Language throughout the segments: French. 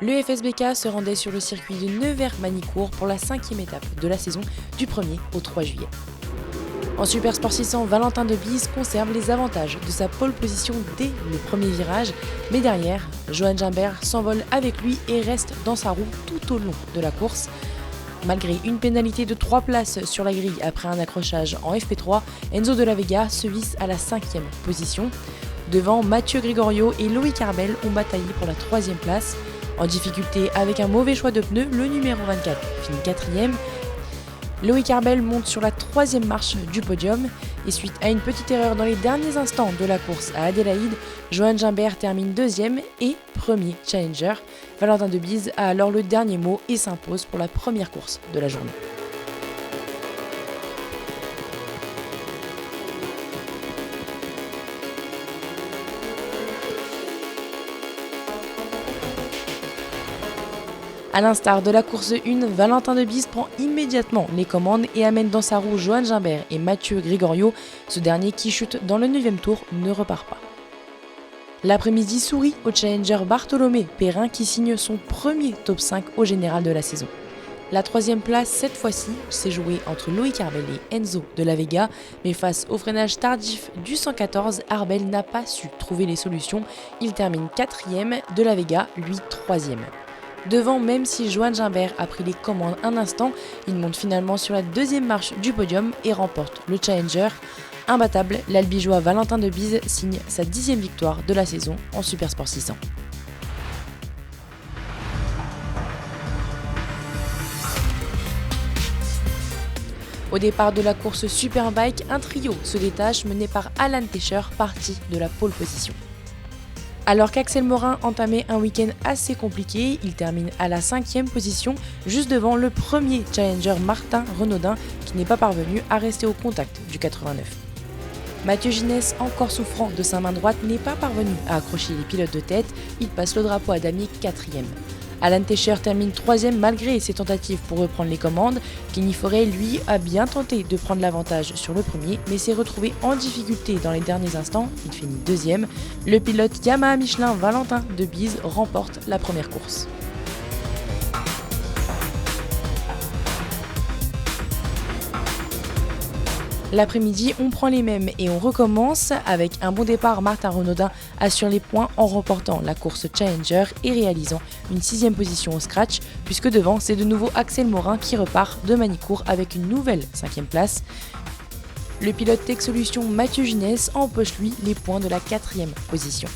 Le FSBK se rendait sur le circuit de Nevers-Manicourt pour la 5e étape de la saison du 1er au 3 juillet. En Super Sport 600, Valentin Debise conserve les avantages de sa pole position dès le premier virage, mais derrière, Johan Gimbert s'envole avec lui et reste dans sa roue tout au long de la course. Malgré une pénalité de 3 places sur la grille après un accrochage en FP3, Enzo de la Vega se hisse à la 5e position. Devant, Mathieu Gregorio et Loïc Arbel ont bataillé pour la 3e place. En difficulté avec un mauvais choix de pneus, le numéro 24 finit 4e. Loïc Arbel monte sur la 3e marche du podium et suite à une petite erreur dans les derniers instants de la course à Adélaïde, Johan Gimbert termine 2e et premier challenger. Valentin Debise a alors le dernier mot et s'impose pour la première course de la journée. A l'instar de la course 1, Valentin Debise prend immédiatement les commandes et amène dans sa roue Johan Gimbert et Mathieu Gregorio. Ce dernier qui chute dans le 9e tour ne repart pas. L'après-midi sourit au challenger Bartholomé Perrin qui signe son premier top 5 au général de la saison. La 3e place, cette fois-ci, s'est jouée entre Loïc Arbel et Enzo de la Vega, mais face au freinage tardif du 114, Arbel n'a pas su trouver les solutions. Il termine 4e, de la Vega, lui 3e. Devant, même si Johan Gimbert a pris les commandes un instant, il monte finalement sur la 2e marche du podium et remporte le challenger. Imbattable, l'Albigeois Valentin Debise signe sa 10e victoire de la saison en Super Sport 600. Au départ de la course Superbike, un trio se détache mené par Alan Tescher, parti de la pole position. Alors qu'Axel Morin entamait un week-end assez compliqué, il termine à la 5e position, juste devant le premier challenger Martin Renaudin qui n'est pas parvenu à rester au contact du 89. Mathieu Ginès, encore souffrant de sa main droite, n'est pas parvenu à accrocher les pilotes de tête, il passe le drapeau à damier 4e. Alan Tescher termine 3e malgré ses tentatives pour reprendre les commandes. Kenny Forêt, lui, a bien tenté de prendre l'avantage sur le premier, mais s'est retrouvé en difficulté dans les derniers instants. Il finit 2e. Le pilote Yamaha Michelin Valentin Debise remporte la première course. L'après-midi, on prend les mêmes et on recommence. Avec un bon départ, Martin Renaudin assure les points en remportant la course Challenger et réalisant une 6e position au scratch, puisque devant, c'est de nouveau Axel Morin qui repart de Manicourt avec une nouvelle 5e place. Le pilote Tech Solutions Mathieu Ginès empoche lui les points de la 4e position.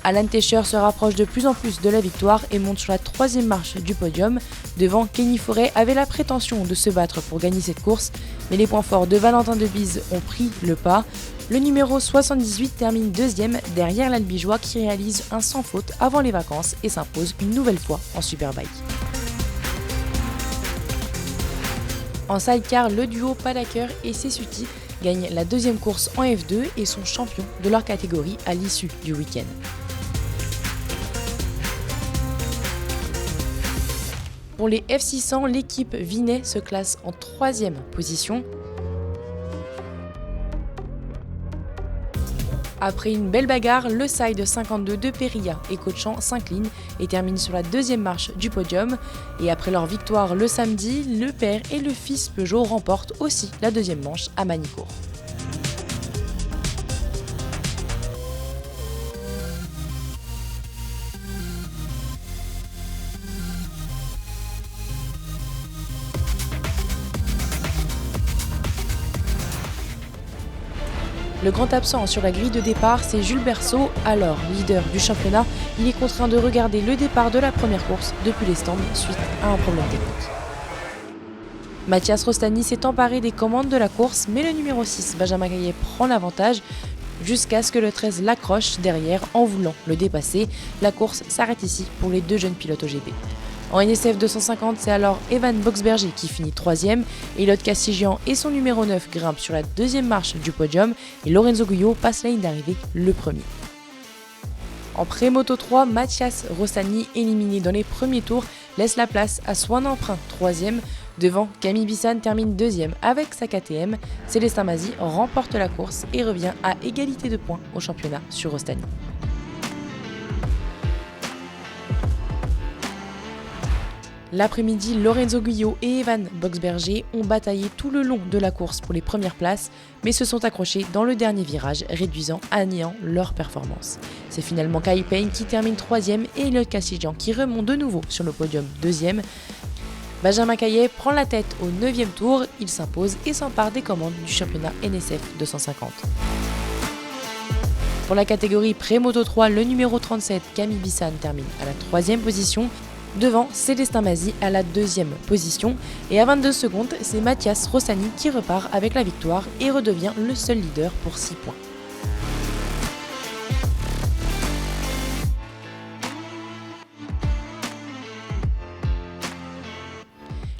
Alan Tescher se rapproche de plus en plus de la victoire et monte sur la 3e marche du podium. Devant, Kenny Forêt avait la prétention de se battre pour gagner cette course, mais les points forts de Valentin Debise ont pris le pas. Le numéro 78 termine 2e derrière l'Albigeois qui réalise un sans faute avant les vacances et s'impose une nouvelle fois en Superbike. En sidecar, le duo Padaker et Sessuti gagnent la 2e course en F2 et sont champions de leur catégorie à l'issue du week-end. Pour les F600, l'équipe Vinet se classe en 3e position. Après une belle bagarre, le Side 52 de Perilla et Cochan s'incline et termine sur la 2e marche du podium. Et après leur victoire le samedi, le père et le fils Peugeot remportent aussi la 2e manche à Manicourt. Le grand absent sur la grille de départ, c'est Jules Berceau, alors leader du championnat. Il est contraint de regarder le départ de la première course depuis les stands suite à un problème technique. Mathias Rostani s'est emparé des commandes de la course, mais le numéro 6, Benjamin Gaillet, prend l'avantage jusqu'à ce que le 13 l'accroche derrière en voulant le dépasser. La course s'arrête ici pour les deux jeunes pilotes au GP. En NSF 250, c'est alors Evan Boxberger qui finit 3e, Elliot Castigian et son numéro 9 grimpent sur la 2e marche du podium et Lorenzo Guyot passe la ligne d'arrivée le premier. En pré-moto 3, Mathias Rostani éliminé dans les premiers tours laisse la place à Swan Emprunt, 3e. Devant, Camille Bissan termine 2e avec sa KTM. Célestin Mazzi remporte la course et revient à égalité de points au championnat sur Ostany. L'après-midi, Lorenzo Guyot et Evan Boxberger ont bataillé tout le long de la course pour les premières places, mais se sont accrochés dans le dernier virage, réduisant à néant leur performance. C'est finalement Kyle Payne qui termine 3e et Elliot Kassidjian qui remonte de nouveau sur le podium 2e. Benjamin Caillet prend la tête au 9e tour, il s'impose et s'empare des commandes du championnat NSF 250. Pour la catégorie Pré-Moto 3, le numéro 37, Camille Bissan, termine à la 3e position. Devant, Célestin Mazzi à la 2e position. Et à 22 secondes, c'est Mathias Rossani qui repart avec la victoire et redevient le seul leader pour 6 points.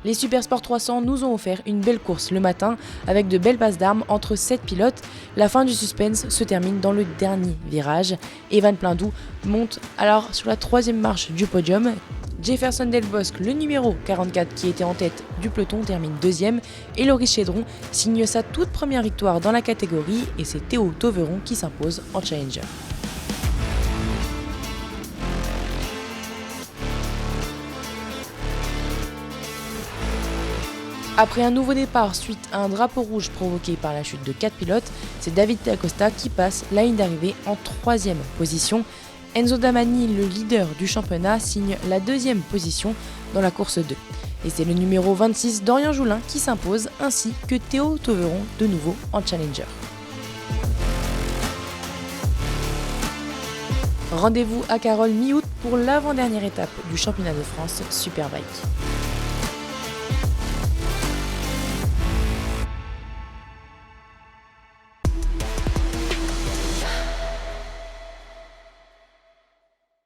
Les Supersport 300 nous ont offert une belle course le matin avec de belles passes d'armes entre 7 pilotes. La fin du suspense se termine dans le dernier virage. Evan Plindou monte alors sur la 3e marche du podium. Jefferson Delbosque, le numéro 44 qui était en tête du peloton, termine 2e et Loris Chédron signe sa toute première victoire dans la catégorie et c'est Théo Tauveron qui s'impose en Challenger. Après un nouveau départ suite à un drapeau rouge provoqué par la chute de 4 pilotes, c'est David Dacosta qui passe la ligne d'arrivée en 3e position. Enzo Damani, le leader du championnat, signe la 2e position dans la course 2. Et c'est le numéro 26, Dorian Joulin, qui s'impose, ainsi que Théo Tauveron, de nouveau en Challenger. Rendez-vous à Carole mi-août pour l'avant-dernière étape du championnat de France Superbike.